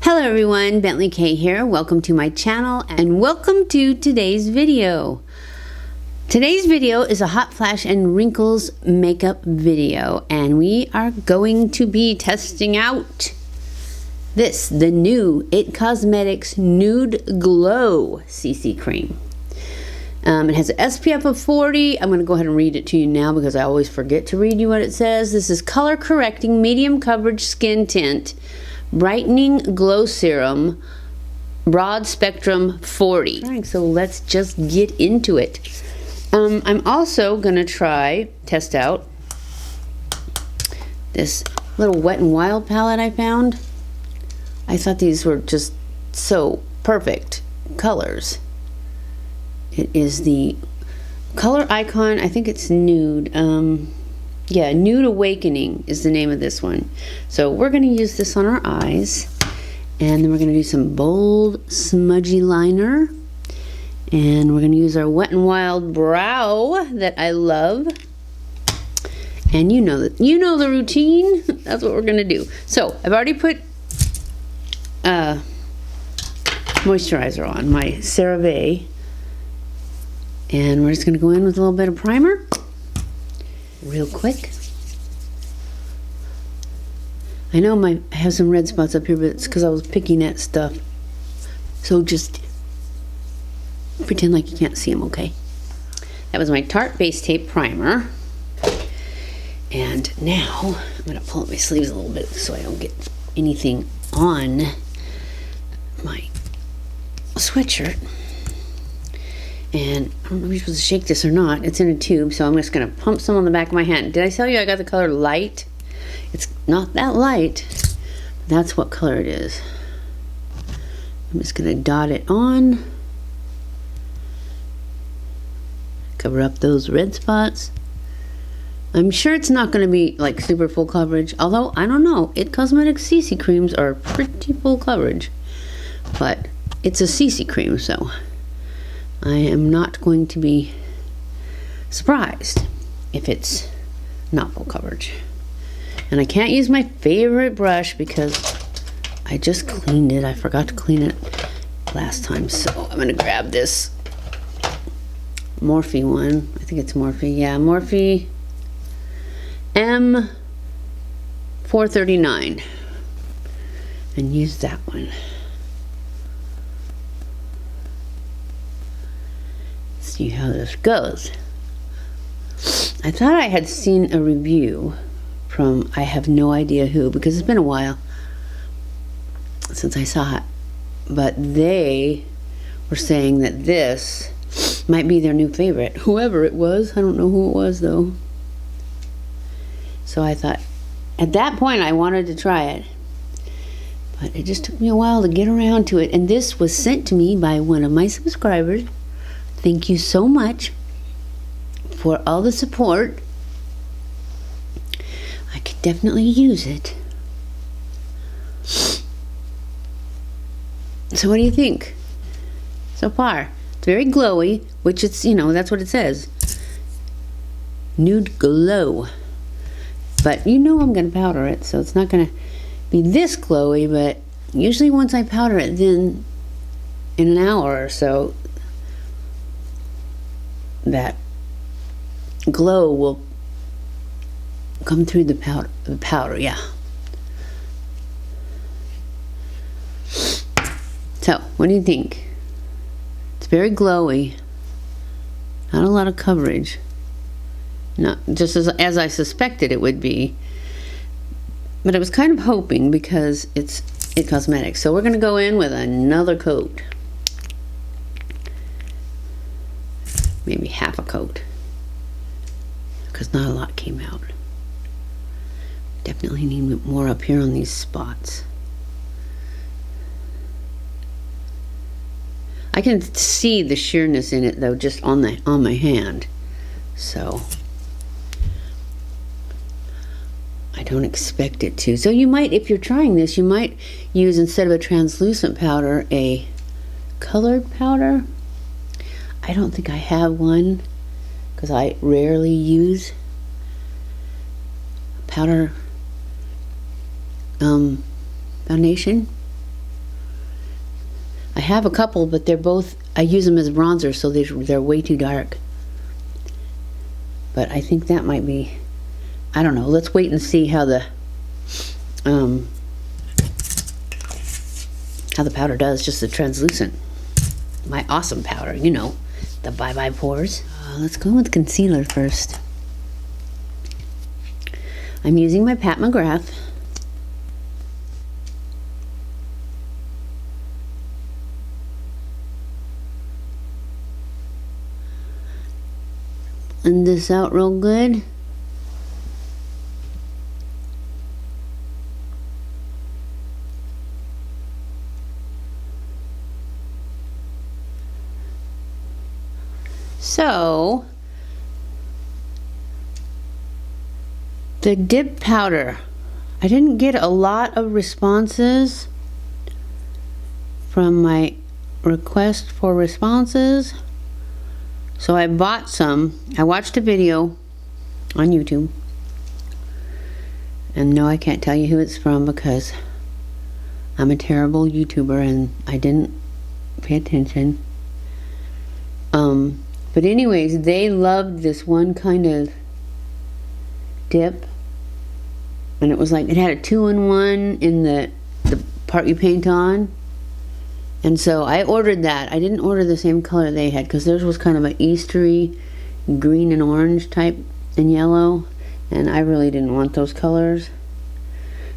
Hello everyone, BentlyK here. Welcome to my channel and welcome to today's video. Today's video is a hot flash and wrinkles makeup video, and we are going to be testing out the new It Cosmetics Nude Glow CC cream. It has an SPF of 40. I'm going to go ahead and read it to you now because I always forget to read you what it says. This is color correcting medium coverage skin tint, brightening glow serum, broad spectrum 40. All right, so let's just get into it. I'm also gonna test out this little Wet n Wild palette I found. I thought these were just so perfect colors. It is the color icon, I think it's nude. Yeah, Nude Awakening is the name of this one. So we're going to use this on our eyes. And then we're going to do some bold, smudgy liner. And we're going to use our Wet n Wild brow that I love. And you know the routine. That's what we're going to do. So I've already put moisturizer on, my CeraVe. And we're just going to go in with a little bit of primer. Real quick. I know I have some red spots up here, but it's because I was picking at stuff. So just pretend like you can't see them, okay? That was my Tarte Base Tape Primer. And now I'm going to pull up my sleeves a little bit so I don't get anything on my sweatshirt. And I don't know if you're supposed to shake this or not. It's in a tube, so I'm just going to pump some on the back of my hand. Did I tell you I got the color light? It's not that light. But that's what color it is. I'm just going to dot it on. Cover up those red spots. I'm sure it's not going to be like super full coverage. Although, I don't know. It Cosmetics CC creams are pretty full coverage. But it's a CC cream, so I am not going to be surprised if it's not full coverage. And I can't use my favorite brush because I just cleaned it. I forgot to clean it last time. So I'm going to grab this Morphe one. I think it's Morphe. Yeah, Morphe M439. And use that one. See how this goes. I thought I had seen a review from I have no idea who, because it's been a while since I saw it, but they were saying that this might be their new favorite, whoever it was. I don't know who it was though. So I thought at that point I wanted to try it, but it just took me a while to get around to it. And this was sent to me by one of my subscribers. Thank you so much for all the support. I could definitely use it. So what do you think so far? It's very glowy, which it's, that's what it says. Nude Glow. But I'm going to powder it, so it's not going to be this glowy, but usually once I powder it, then in an hour or so, that glow will come through the powder, yeah. So, what do you think? It's very glowy. Not a lot of coverage. Not just as I suspected it would be. But I was kind of hoping because it's It Cosmetics. So we're going to go in with another coat. Maybe half a coat, because not a lot came out. Definitely need more up here on these spots. I can see the sheerness in it though, just on my hand. So I don't expect it to. So you might, if you're trying this, you might use, instead of a translucent powder, a colored powder. I don't think I have one because I rarely use powder foundation. I have a couple, but they're both, I use them as bronzer, so they're way too dark. But I think that might be, I don't know. Let's wait and see how the powder does, just the translucent. My awesome powder, you know, the Bye Bye Pores. Let's go with concealer first. I'm using my Pat McGrath. Blend this out real good. So, the dip powder, I didn't get a lot of responses from my request for responses, so I bought some. I watched a video on YouTube, and no, I can't tell you who it's from because I'm a terrible YouTuber and I didn't pay attention. But anyways, they loved this one kind of dip, and it was like, it had a 2-in-1 in the part you paint on, and so I ordered that. I didn't order the same color they had because theirs was kind of an Eastery green and orange type and yellow, and I really didn't want those colors.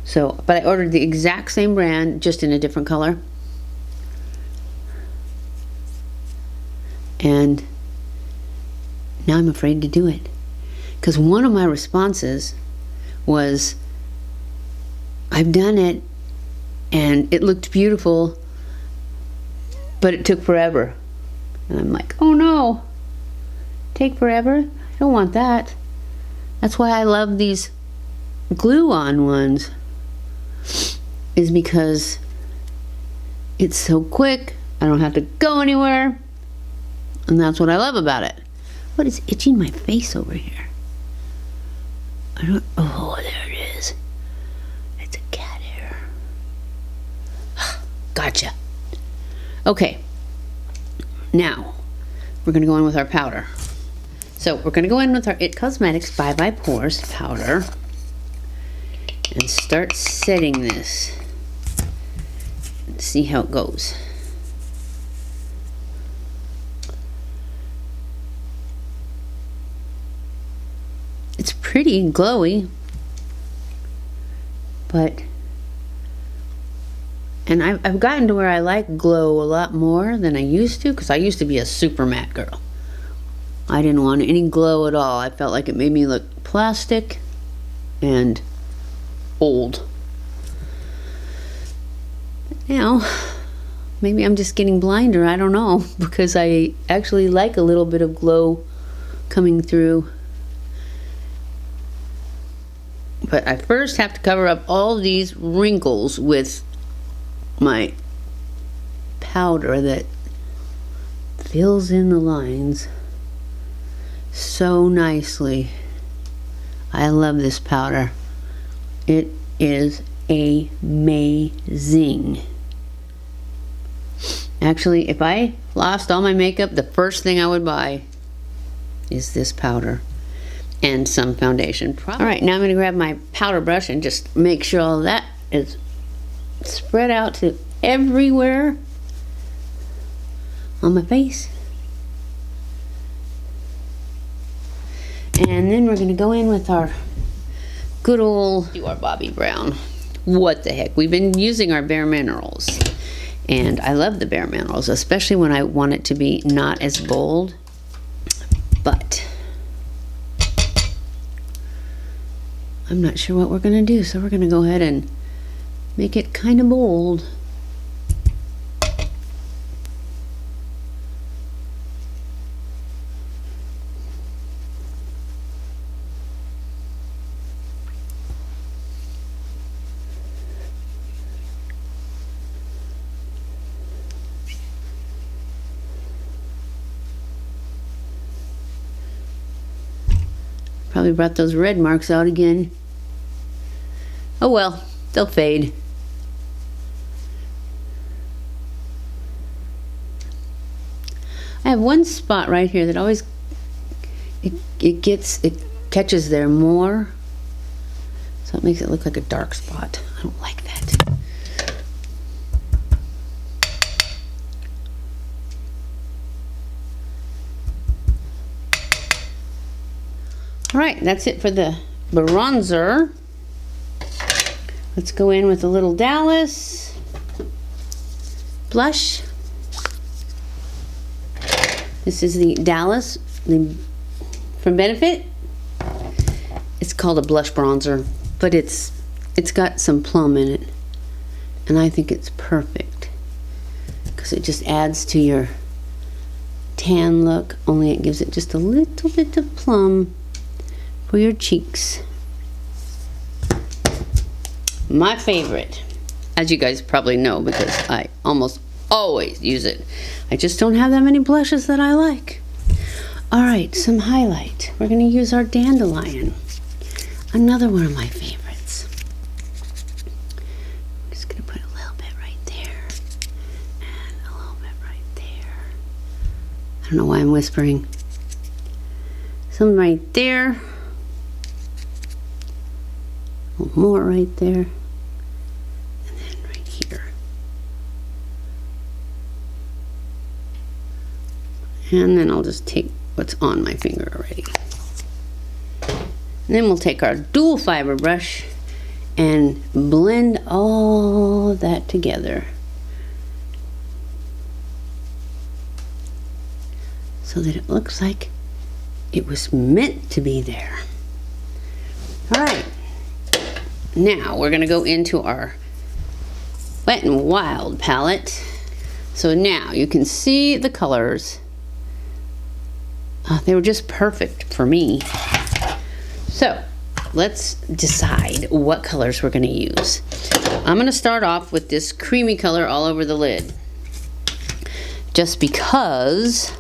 So, but I ordered the exact same brand, just in a different color. And now I'm afraid to do it. Because one of my responses was, I've done it and it looked beautiful, but it took forever. And I'm like, oh no, take forever? I don't want that. That's why I love these glue-on ones, is because it's so quick. I don't have to go anywhere. And that's what I love about it. What is itching my face over here? I don't, oh, there it is. It's a cat hair. Gotcha. Okay. Now, we're going to go in with our powder. So, we're going to go in with our IT Cosmetics Bye Bye Pores powder and start setting this. And see how it goes. It's pretty glowy, but, and I've gotten to where I like glow a lot more than I used to, because I used to be a super matte girl. I didn't want any glow at all. I felt like it made me look plastic and old. Now, maybe I'm just getting blinder, I don't know, because I actually like a little bit of glow coming through. But I first have to cover up all these wrinkles with my powder that fills in the lines so nicely. I love this powder. It is amazing. Actually, if I lost all my makeup, the first thing I would buy is this powder. And some foundation. Alright, now I'm going to grab my powder brush and just make sure all that is spread out to everywhere on my face. And then we're going to go in with our good old, do our Bobbi Brown. What the heck? We've been using our Bare Minerals. And I love the Bare Minerals, especially when I want it to be not as bold. But I'm not sure what we're going to do, so we're going to go ahead and make it kind of bold. Probably brought those red marks out again. Oh well, they'll fade. I have one spot right here that always, it catches there more. So it makes it look like a dark spot. I don't like that. All right, that's it for the bronzer. Let's go in with a little Dallas blush. This is the Dallas from Benefit. It's called a blush bronzer, but it's got some plum in it, and I think it's perfect because it just adds to your tan look, only it gives it just a little bit of plum for your cheeks. My favorite, as you guys probably know because I almost always use it. I just don't have that many blushes that I like. All right, some highlight. We're going to use our Dandelion, another one of my favorites. I'm just going to put a little bit right there and a little bit right there. I don't know why I'm whispering. Some right there. A little more right there, and then right here, and then I'll just take what's on my finger already, and then we'll take our dual fiber brush and blend all of that together so that it looks like it was meant to be there. All right. Now we're going to go into our Wet n Wild palette. So now you can see the colors. They were just perfect for me. So let's decide what colors we're going to use. I'm going to start off with this creamy color all over the lid, just because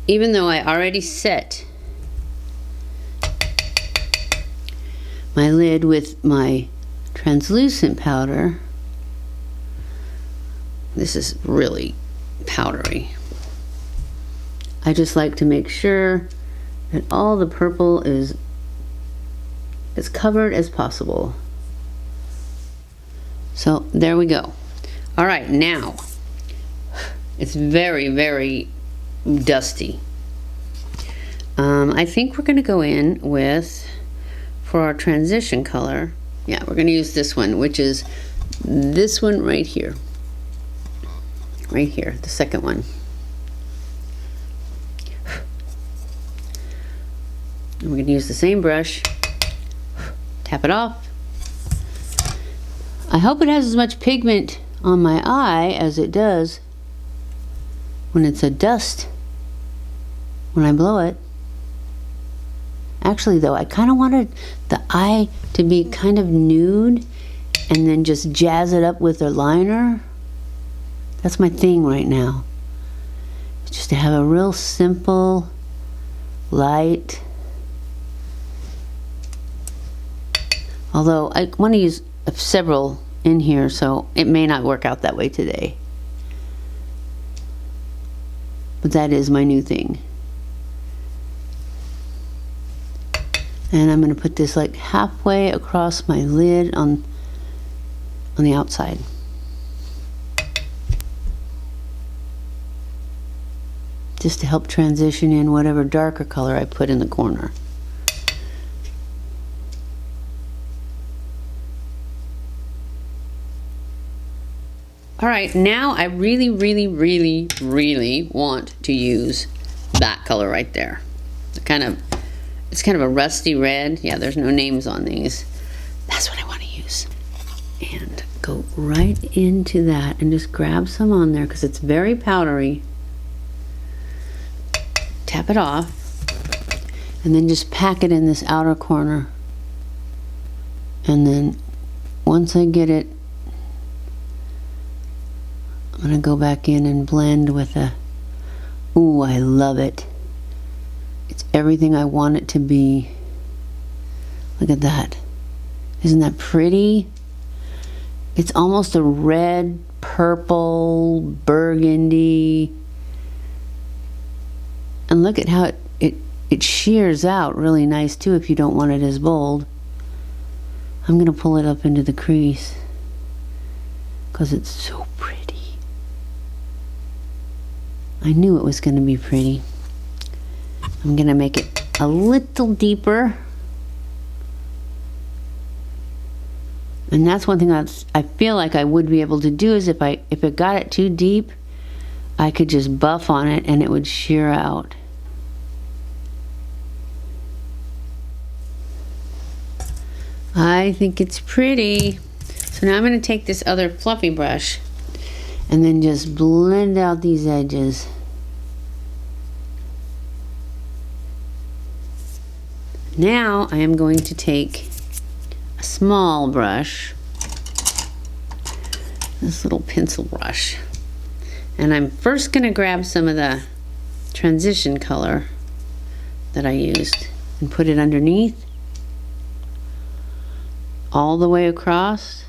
even though I already set my lid with my translucent powder, this is really powdery. I just like to make sure that all the purple is as covered as possible. So there we go. All right, now it's very, very dusty. I think we're going to go in with, for our transition color, yeah, we're going to use this one, which is this one right here. Right here, the second one. And we're going to use the same brush, tap it off. I hope it has as much pigment on my eye as it does when it's a dust when I blow it. Actually though, I kind of wanted the eye to be kind of nude and then just jazz it up with a liner. That's my thing right now. Just to have a real simple, light. Although I want to use several in here, so it may not work out that way today. But that is my new thing. And I'm going to put this like halfway across my lid on the outside. Just to help transition in whatever darker color I put in the corner. All right, now I really, really, really, really want to use that color right there. It's kind of a rusty red. Yeah, there's no names on these. That's what I want to use. And go right into that and just grab some on there because it's very powdery. Tap it off. And then just pack it in this outer corner. And then once I get it, I'm going to go back in and blend with a, ooh, I love it. It's everything I want it to be. Look at that. Isn't that pretty? It's almost a red, purple, burgundy. And look at how it shears out really nice too if you don't want it as bold. I'm going to pull it up into the crease because it's so pretty. I knew it was going to be pretty. I'm going to make it a little deeper. And that's one thing I feel like I would be able to do is if it got it too deep, I could just buff on it and it would shear out. I think it's pretty. So now I'm going to take this other fluffy brush and then just blend out these edges. Now I am going to take a small brush, this little pencil brush, and I'm first going to grab some of the transition color that I used and put it underneath all the way across.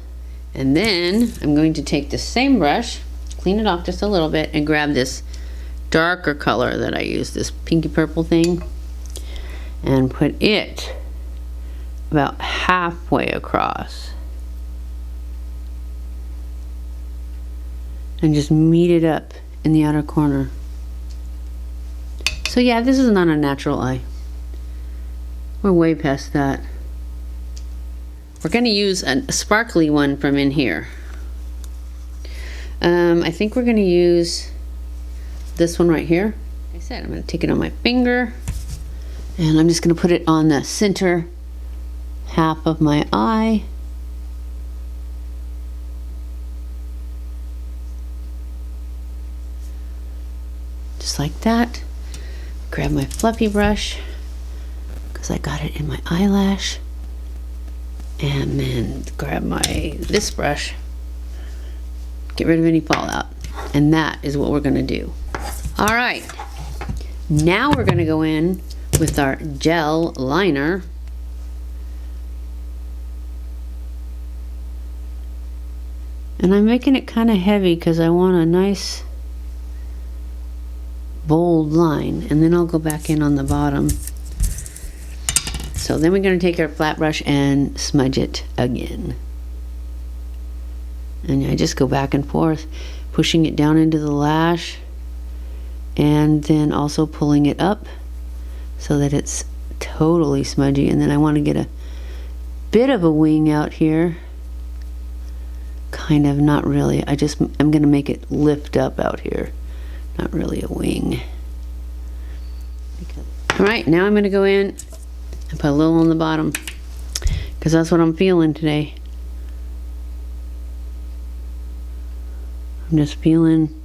And then I'm going to take the same brush, clean it off just a little bit, and grab this darker color that I used, this pinky purple thing, and put it about halfway across. And just meet it up in the outer corner. So yeah, this is not a natural eye. We're way past that. We're going to use a sparkly one from in here. I think we're going to use this one right here. Like I said, I'm going to take it on my finger and I'm just going to put it on the center half of my eye. Just like that. Grab my fluffy brush because I got it in my eyelash. And then grab this brush, get rid of any fallout, and that is what we're going to do. All right, now we're going to go in with our gel liner. And I'm making it kind of heavy because I want a nice bold line, and then I'll go back in on the bottom. So then we're going to take our flat brush and smudge it again. And I just go back and forth, pushing it down into the lash and then also pulling it up so that it's totally smudgy. And then I want to get a bit of a wing out here. Kind of, not really. I'm going to make it lift up out here. Not really a wing. All right, now I'm going to go in and put a little on the bottom because that's what I'm feeling today. I'm just feeling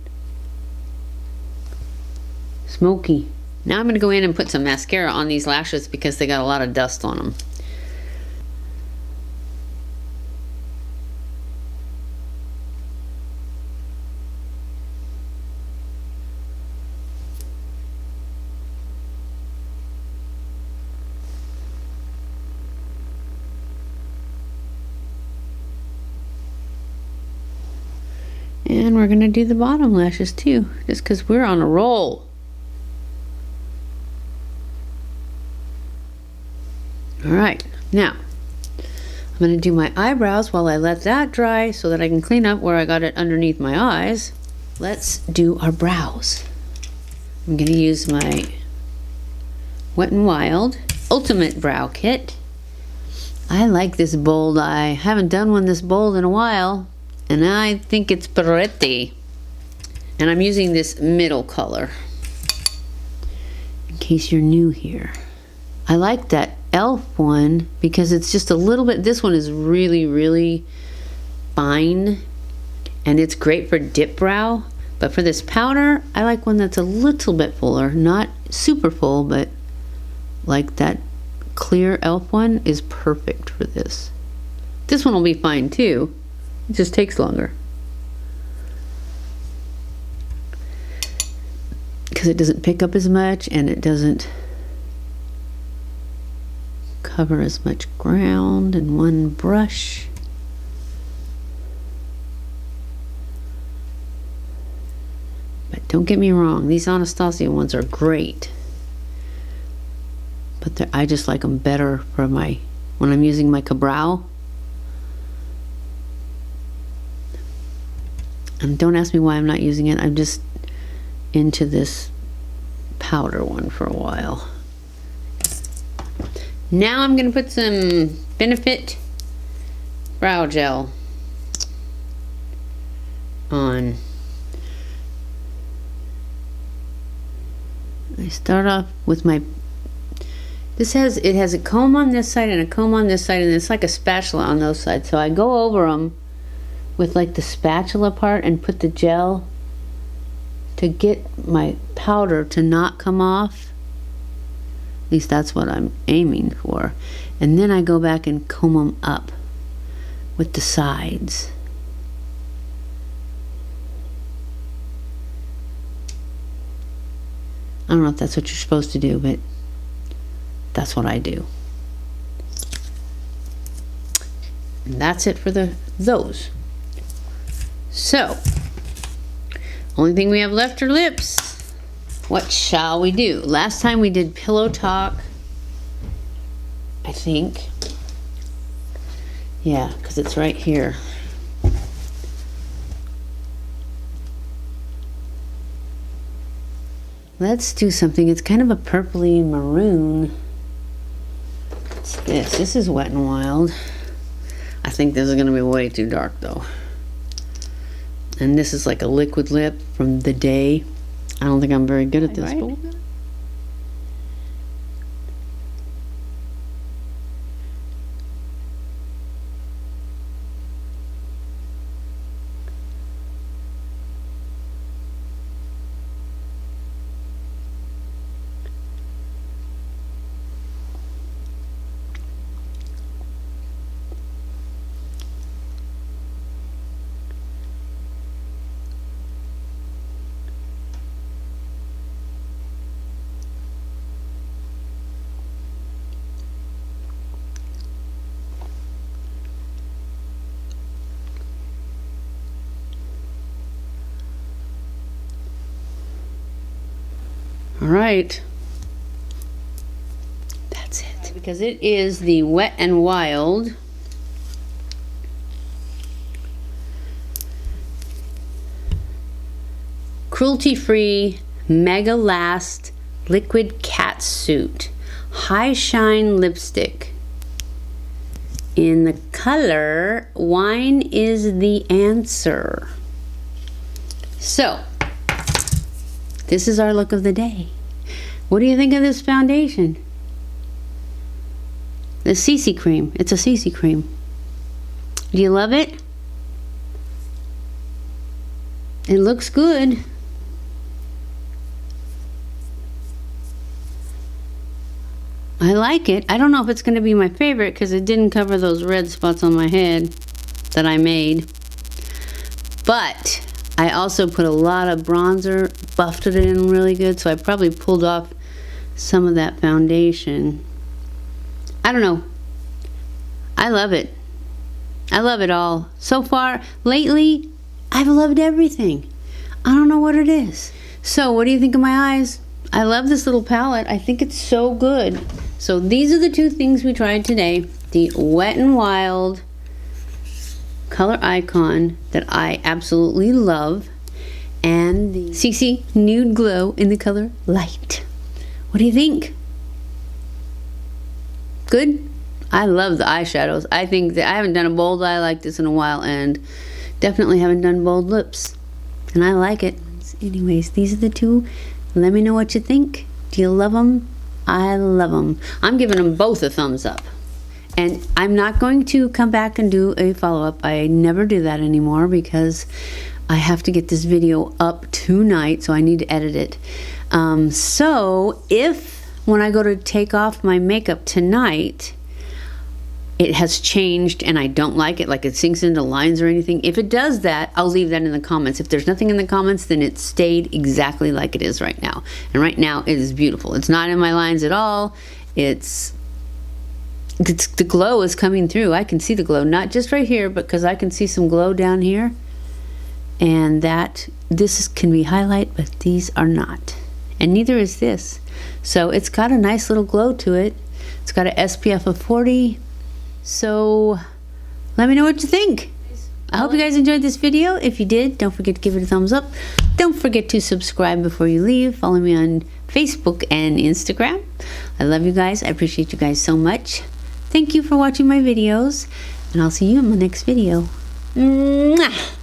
smoky. Now I'm going to go in and put some mascara on these lashes because they got a lot of dust on them. And we're going to do the bottom lashes too, just because we're on a roll. Alright, now I'm going to do my eyebrows while I let that dry so that I can clean up where I got it underneath my eyes. Let's do our brows. I'm going to use my Wet n Wild Ultimate Brow Kit. I like this bold eye. I haven't done one this bold in a while. And I think it's pretty. And I'm using this middle color, in case you're new here. I like that e.l.f. one because it's just a little bit, this one is really, really fine. And it's great for dip brow. But for this powder, I like one that's a little bit fuller. Not super full, but like that clear e.l.f. one is perfect for this. This one will be fine too. It just takes longer because it doesn't pick up as much and it doesn't cover as much ground in one brush. Don't get me wrong, these Anastasia ones are great, but I just like them better for my, when I'm using my Eyebrow. And don't ask me why I'm not using it. I'm just into this powder one for a while. Now I'm going to put some Benefit brow gel on. I start off with my, it has a comb on this side and a comb on this side, and it's like a spatula on those sides. So I go over them with like the spatula part and put the gel to get my powder to not come off. At least that's what I'm aiming for. And then I go back and comb them up with the sides. I don't know if that's what you're supposed to do, but that's what I do. And that's it for those. So, only thing we have left are lips. What shall we do? Last time we did Pillow Talk, I think. Yeah, because it's right here. Let's do something. It's kind of a purpley maroon. What's this? This is Wet n Wild. I think this is going to be way too dark though. And this is like a liquid lip from the day. I don't think I'm very good at this. Right? All right, that's it. Because it is the Wet n Wild cruelty-free Mega Last Liquid Catsuit High Shine Lipstick in the color Wine is the Answer. So, this is our look of the day. What do you think of this foundation? The CC cream. It's a CC cream. Do you love it? It looks good. I like it. I don't know if it's going to be my favorite because it didn't cover those red spots on my head that I made. But I also put a lot of bronzer, buffed it in really good, so I probably pulled off some of that foundation. I don't know. I love it. I love it all. So far, lately, I've loved everything. I don't know what it is. So, what do you think of my eyes? I love this little palette. I think it's so good. So, these are the two things we tried today. The Wet n Wild Color Icon that I absolutely love, and the CC Nude Glow in the color Light. What do you think? Good? I love the eyeshadows. I think that I haven't done a bold eye like this in a while, and definitely haven't done bold lips, and I like it. Anyways, these are the two. Let me know what you think. Do you love them? I love them. I'm giving them both a thumbs up. And I'm not going to come back and do a follow-up. I never do that anymore because I have to get this video up tonight, so I need to edit it. So if when I go to take off my makeup tonight, it has changed and I don't like it, like it sinks into lines or anything, if it does that, I'll leave that in the comments. If there's nothing in the comments, then it stayed exactly like it is right now. And right now it is beautiful. It's not in my lines at all. The glow is coming through. I can see the glow, not just right here, but because I can see some glow down here. and this can be highlight, but these are not, and neither is this. So it's got a nice little glow to it. It's got an SPF of 40. So let me know what you think. I hope you guys enjoyed this video. If you did, don't forget to give it a thumbs up. Don't forget to subscribe before you leave. Follow me on Facebook and Instagram. I love you guys. I appreciate you guys so much. Thank you for watching my videos, and I'll see you in my next video. Mwah!